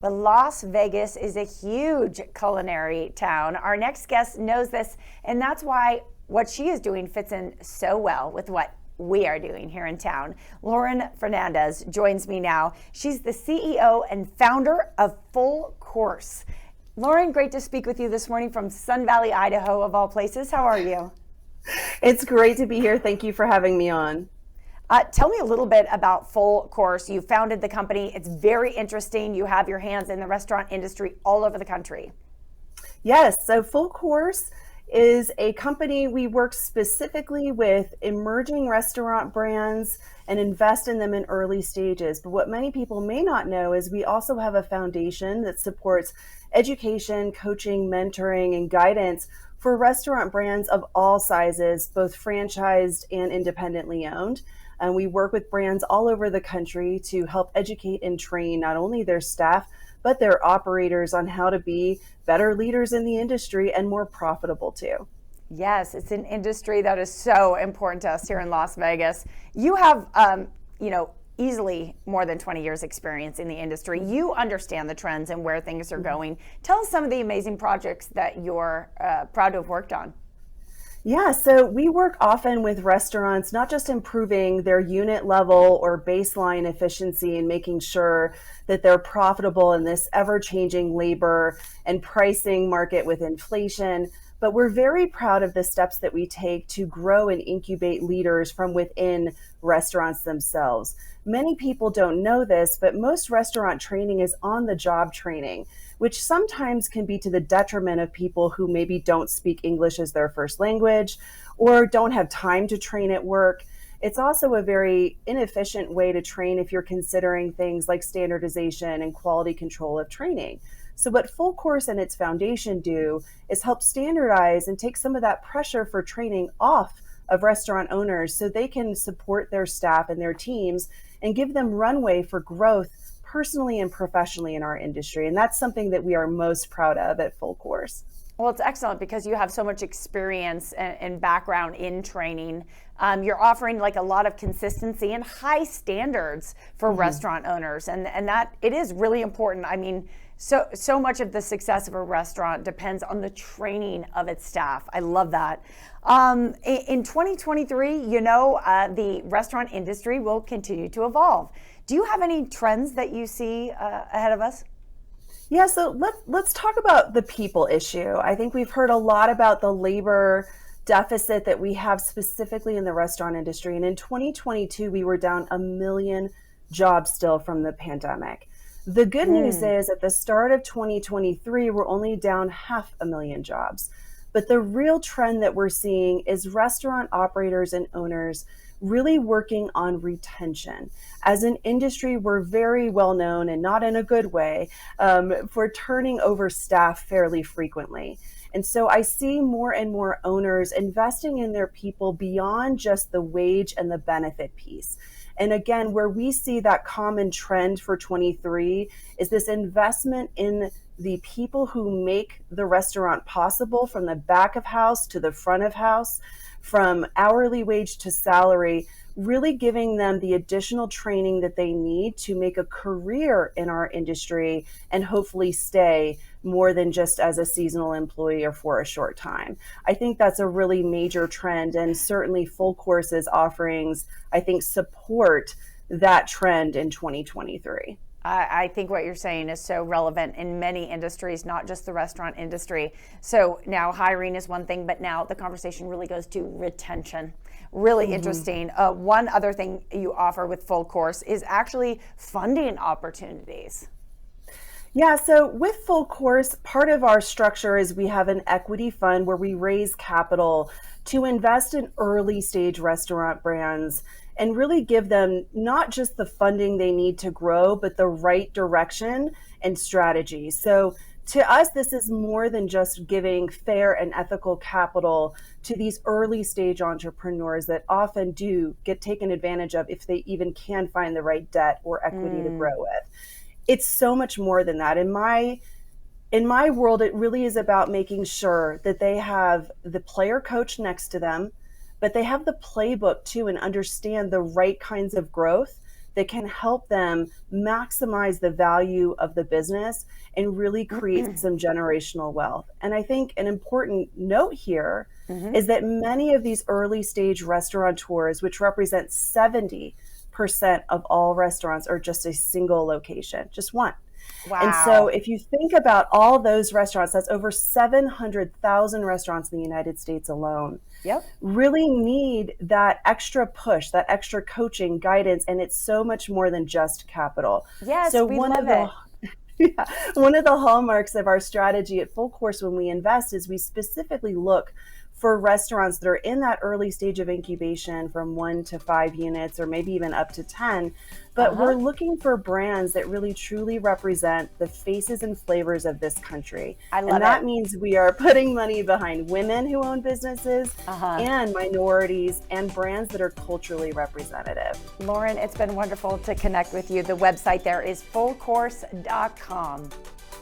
But Las Vegas is a huge culinary town. Our next guest knows this, and that's why what she is doing fits in so well with what we are doing here in town. Lauren Fernandez joins me now. She's the CEO and founder of Full Course. Lauren, great to speak with you this morning from Sun Valley, Idaho, of all places. How are you? It's great to be here. Thank you for having me on. Tell me a little bit about Full Course. You founded the company. It's very interesting. You have your hands in the restaurant industry all over the country. Yes, so Full Course is a company. We work specifically with emerging restaurant brands and invest in them in early stages. But what many people may not know is we also have a foundation that supports education, coaching, mentoring, and guidance for restaurant brands of all sizes, both franchised and independently owned. And we work with brands all over the country to help educate and train not only their staff, but their operators on how to be better leaders in the industry and more profitable too. Yes, it's an industry that is so important to us here in Las Vegas. You have, easily more than 20 years experience in the industry. You understand the trends and where things are going. Tell us some of the amazing projects that you're proud to have worked on. Yeah, so we work often with restaurants, not just improving their unit level or baseline efficiency and making sure that they're profitable in this ever-changing labor and pricing market with inflation, but we're very proud of the steps that we take to grow and incubate leaders from within restaurants themselves. Many people don't know this, but most restaurant training is on-the-job training, which sometimes can be to the detriment of people who maybe don't speak English as their first language or don't have time to train at work. It's also a very inefficient way to train if you're considering things like standardization and quality control of training. So what Full Course and its foundation do is help standardize and take some of that pressure for training off of restaurant owners so they can support their staff and their teams and give them runway for growth personally and professionally in our industry. And that's something that we are most proud of at Full Course. Well, it's excellent because you have so much experience and background in training. You're offering like a lot of consistency and high standards for restaurant owners, and that it is really important. I mean, so much of the success of a restaurant depends on the training of its staff. I love that. In 2023, the restaurant industry will continue to evolve. Do you have any trends that you see ahead of us? Yeah, so let's talk about the people issue. I think we've heard a lot about the labor deficit that we have specifically in the restaurant industry. And in 2022, we were down 1 million jobs still from the pandemic. The good news is at the start of 2023, we're only down 500,000 jobs. But the real trend that we're seeing is restaurant operators and owners really working on retention. As an industry, we're very well known, and not in a good way, for turning over staff fairly frequently. And so I see more and more owners investing in their people beyond just the wage and the benefit piece. And again, where we see that common trend for 23 is this investment in the people who make the restaurant possible, from the back of house to the front of house, from hourly wage to salary, really giving them the additional training that they need to make a career in our industry and hopefully stay more than just as a seasonal employee or for a short time. I think that's a really major trend, and certainly Full Course's offerings, I think, support that trend in 2023. I think what you're saying is so relevant in many industries, not just the restaurant industry. So now hiring is one thing, but now the conversation really goes to retention. Really interesting. One other thing you offer with Full Course is actually funding opportunities. Yeah, so with Full Course, part of our structure is we have an equity fund where we raise capital to invest in early stage restaurant brands and really give them not just the funding they need to grow, but the right direction and strategy. So to us, this is more than just giving fair and ethical capital to these early stage entrepreneurs that often do get taken advantage of if they even can find the right debt or equity to grow with. It's so much more than that. In my world, it really is about making sure that they have the player coach next to them, but they have the playbook too and understand the right kinds of growth that can help them maximize the value of the business and really create some generational wealth. And I think an important note here is that many of these early stage restaurateurs, which represent 70% of all restaurants, are just a single location, just one. Wow. And so if you think about all those restaurants, that's over 700,000 restaurants in the United States alone. Yep. Really need that extra push, that extra coaching, guidance, and it's so much more than just capital. Yes, So we love it. yeah, one of the hallmarks of our strategy at Full Course when we invest is we specifically look for restaurants that are in that early stage of incubation from 1 to 5 units or maybe even up to 10. But we're looking for brands that really truly represent the faces and flavors of this country. I love and that it. means we are putting money behind women who own businesses and minorities and brands that are culturally representative. Lauren, it's been wonderful to connect with you. The website there is fullcourse.com.